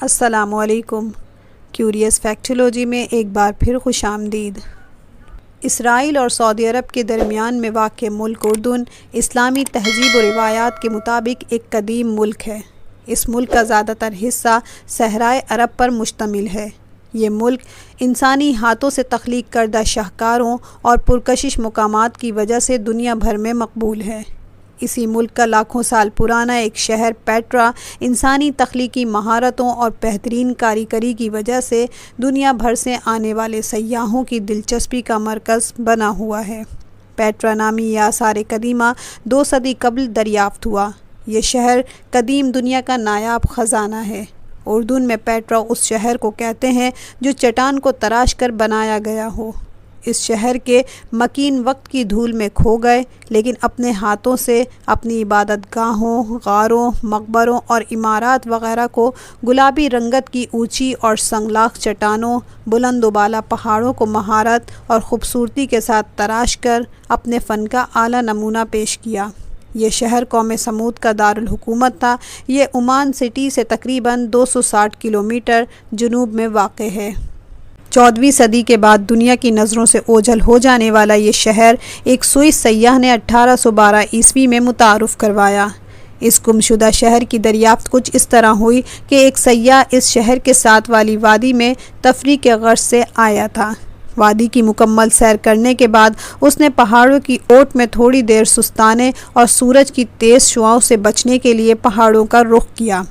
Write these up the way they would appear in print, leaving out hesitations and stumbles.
السلام علیکم۔ کیوریس فیکٹولوجی میں ایک بار پھر خوش آمدید۔ اسرائیل اور سعودی عرب کے درمیان میں واقع ملک اردن اسلامی تہذیب و روایات کے مطابق ایک قدیم ملک ہے۔ اس ملک کا زیادہ تر حصہ صحرائے عرب پر مشتمل ہے۔ یہ ملک انسانی ہاتھوں سے تخلیق کردہ شاہکاروں اور پرکشش مقامات کی وجہ سے دنیا بھر میں مقبول ہے۔ اسی ملک کا لاکھوں سال پرانا ایک شہر پیٹرا انسانی تخلیقی مہارتوں اور بہترین کاریگری کی وجہ سے دنیا بھر سے آنے والے سیاحوں کی دلچسپی کا مرکز بنا ہوا ہے۔ پیٹرا نامی یہ آثار قدیمہ 2 صدی قبل دریافت ہوا۔ یہ شہر قدیم دنیا کا نایاب خزانہ ہے۔ اردن میں پیٹرا اس شہر کو کہتے ہیں جو چٹان کو تراش کر بنایا گیا ہو۔ اس شہر کے مکین وقت کی دھول میں کھو گئے، لیکن اپنے ہاتھوں سے اپنی عبادت گاہوں، غاروں، مقبروں اور عمارات وغیرہ کو گلابی رنگت کی اونچی اور سنگلاخ چٹانوں، بلند و بالا پہاڑوں کو مہارت اور خوبصورتی کے ساتھ تراش کر اپنے فن کا اعلیٰ نمونہ پیش کیا۔ یہ شہر قوم سمود کا دارالحکومت تھا۔ یہ عمان سٹی سے تقریباً 260 کلومیٹر جنوب میں واقع ہے۔ 14ویں صدی کے بعد دنیا کی نظروں سے اوجھل ہو جانے والا یہ شہر ایک سوئس سیاح نے 1812 عیسوی میں متعارف کروایا۔ اس گمشدہ شہر کی دریافت کچھ اس طرح ہوئی کہ ایک سیاح اس شہر کے ساتھ والی وادی میں تفریح کے غرض سے آیا تھا۔ وادی کی مکمل سیر کرنے کے بعد اس نے پہاڑوں کی اوٹ میں تھوڑی دیر سستانے اور سورج کی تیز شعاؤں سے بچنے کے لیے پہاڑوں کا رخ کیا۔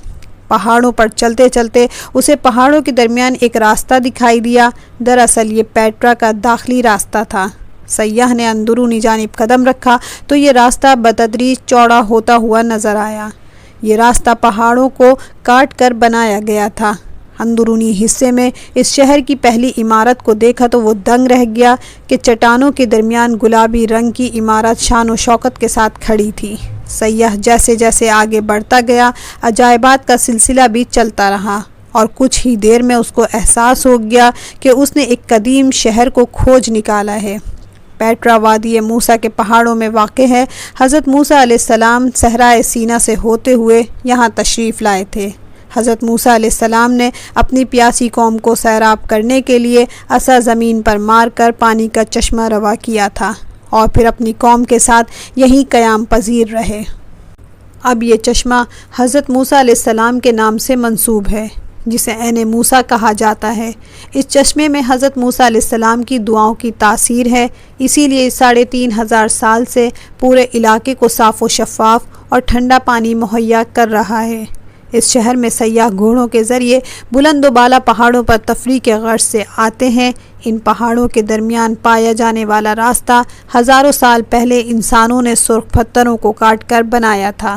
پہاڑوں پر چلتے چلتے اسے پہاڑوں کے درمیان ایک راستہ دکھائی دیا۔ دراصل یہ پیٹرا کا داخلی راستہ تھا۔ سیاح نے اندرونی جانب قدم رکھا تو یہ راستہ بتدریج چوڑا ہوتا ہوا نظر آیا۔ یہ راستہ پہاڑوں کو کاٹ کر بنایا گیا تھا۔ اندرونی حصے میں اس شہر کی پہلی عمارت کو دیکھا تو وہ دنگ رہ گیا کہ چٹانوں کے درمیان گلابی رنگ کی عمارت شان و شوکت کے ساتھ کھڑی تھی۔ سیاح جیسے جیسے آگے بڑھتا گیا، عجائبات کا سلسلہ بھی چلتا رہا اور کچھ ہی دیر میں اس کو احساس ہو گیا کہ اس نے ایک قدیم شہر کو کھوج نکالا ہے۔ پیٹرا وادی موسیٰ کے پہاڑوں میں واقع ہے۔ حضرت موسیٰ علیہ السلام صحرائے سینا سے ہوتے ہوئے یہاں تشریف لائے تھے۔ حضرت موسیٰ علیہ السلام نے اپنی پیاسی قوم کو سیراب کرنے کے لیے عصا زمین پر مار کر پانی کا چشمہ روا کیا تھا اور پھر اپنی قوم کے ساتھ یہیں قیام پذیر رہے۔ اب یہ چشمہ حضرت موسیٰ علیہ السلام کے نام سے منسوب ہے، جسے عین موسیٰ کہا جاتا ہے۔ اس چشمے میں حضرت موسیٰ علیہ السلام کی دعاؤں کی تاثیر ہے، اسی لیے 3500 سال سے پورے علاقے کو صاف و شفاف اور ٹھنڈا پانی مہیا کر رہا ہے۔ اس شہر میں سیاح گھوڑوں کے ذریعے بلند و بالا پہاڑوں پر تفریح کے غرض سے آتے ہیں۔ ان پہاڑوں کے درمیان پایا جانے والا راستہ ہزاروں سال پہلے انسانوں نے سرخ پتھروں کو کاٹ کر بنایا تھا۔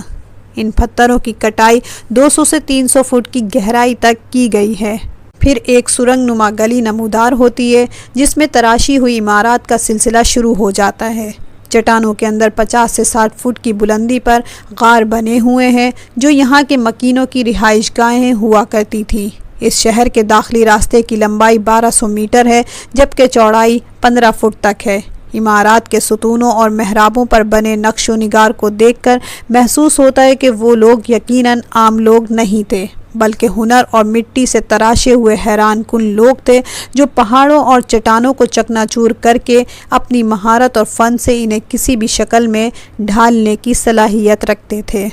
ان پتھروں کی کٹائی 200 سے 300 فٹ کی گہرائی تک کی گئی ہے۔ پھر ایک سرنگ نما گلی نمودار ہوتی ہے جس میں تراشی ہوئی عمارات کا سلسلہ شروع ہو جاتا ہے۔ چٹانوں کے اندر 50 سے 60 فٹ کی بلندی پر غار بنے ہوئے ہیں جو یہاں کے مکینوں کی رہائش گاہیں ہوا کرتی تھیں۔ اس شہر کے داخلی راستے کی لمبائی 1200 میٹر ہے جبکہ چوڑائی 15 فٹ تک ہے۔ عمارات کے ستونوں اور محرابوں پر بنے نقش و نگار کو دیکھ کر محسوس ہوتا ہے کہ وہ لوگ یقیناً عام لوگ نہیں تھے، بلکہ ہنر اور مٹی سے تراشے ہوئے حیران کن لوگ تھے جو پہاڑوں اور چٹانوں کو چکنا چور کر کے اپنی مہارت اور فن سے انہیں کسی بھی شکل میں ڈھالنے کی صلاحیت رکھتے تھے۔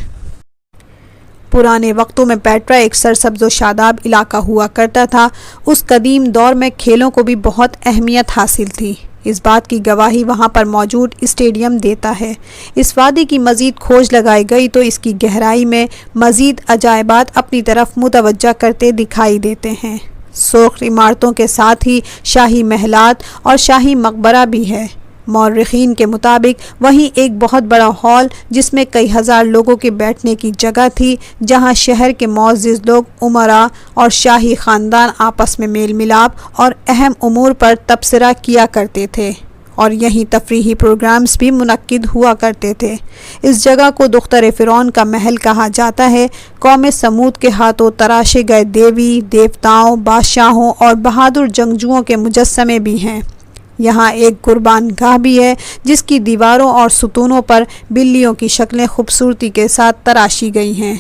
پرانے وقتوں میں پیٹرا ایک سرسبز و شاداب علاقہ ہوا کرتا تھا۔ اس قدیم دور میں کھیلوں کو بھی بہت اہمیت حاصل تھی۔ اس بات کی گواہی وہاں پر موجود اسٹیڈیم دیتا ہے۔ اس وادی کی مزید کھوج لگائی گئی تو اس کی گہرائی میں مزید عجائبات اپنی طرف متوجہ کرتے دکھائی دیتے ہیں۔ سرخ عمارتوں کے ساتھ ہی شاہی محلات اور شاہی مقبرہ بھی ہے۔ مورخین کے مطابق وہیں ایک بہت بڑا ہال جس میں کئی ہزار لوگوں کے بیٹھنے کی جگہ تھی، جہاں شہر کے معزز لوگ، امراء اور شاہی خاندان آپس میں میل ملاپ اور اہم امور پر تبصرہ کیا کرتے تھے اور یہیں تفریحی پروگرامز بھی منعقد ہوا کرتے تھے۔ اس جگہ کو دختر فرعون کا محل کہا جاتا ہے۔ قوم سمود کے ہاتھوں تراشے گئے دیوی، دیوتاؤں، بادشاہوں اور بہادر جنگجوؤں کے مجسمے بھی ہیں۔ یہاں ایک قربان گاہ بھی ہے جس کی دیواروں اور ستونوں پر بلیوں کی شکلیں خوبصورتی کے ساتھ تراشی گئی ہیں۔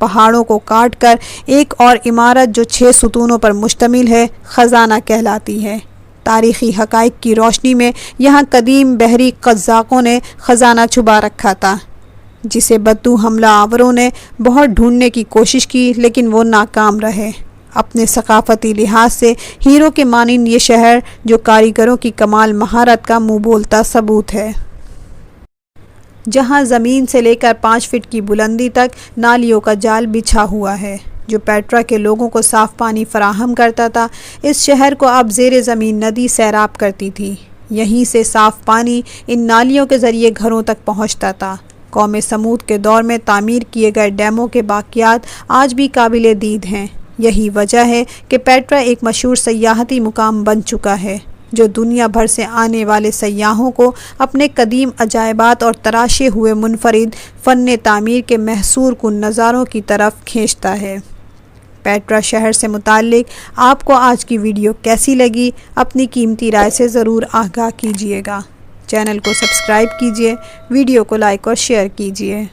پہاڑوں کو کاٹ کر ایک اور عمارت جو 6 ستونوں پر مشتمل ہے خزانہ کہلاتی ہے۔ تاریخی حقائق کی روشنی میں یہاں قدیم بحری قزاقوں نے خزانہ چھپا رکھا تھا، جسے بدو حملہ آوروں نے بہت ڈھونڈنے کی کوشش کی لیکن وہ ناکام رہے۔ اپنے ثقافتی لحاظ سے ہیرو کے مانند یہ شہر جو کاریگروں کی کمال مہارت کا منہ بولتا ثبوت ہے، جہاں زمین سے لے کر 5 فٹ کی بلندی تک نالیوں کا جال بچھا ہوا ہے جو پیٹرا کے لوگوں کو صاف پانی فراہم کرتا تھا۔ اس شہر کو اب زیر زمین ندی سیراب کرتی تھی، یہیں سے صاف پانی ان نالیوں کے ذریعے گھروں تک پہنچتا تھا۔ قوم سمود کے دور میں تعمیر کیے گئے ڈیموں کے باقیات آج بھی قابل دید ہیں۔ یہی وجہ ہے کہ پیٹرا ایک مشہور سیاحتی مقام بن چکا ہے جو دنیا بھر سے آنے والے سیاحوں کو اپنے قدیم عجائبات اور تراشے ہوئے منفرد فن تعمیر کے محصور کن نظاروں کی طرف کھینچتا ہے۔ پیٹرا شہر سے متعلق آپ کو آج کی ویڈیو کیسی لگی؟ اپنی قیمتی رائے سے ضرور آگاہ کیجیے گا۔ چینل کو سبسکرائب کیجیے، ویڈیو کو لائک اور شیئر کیجیے۔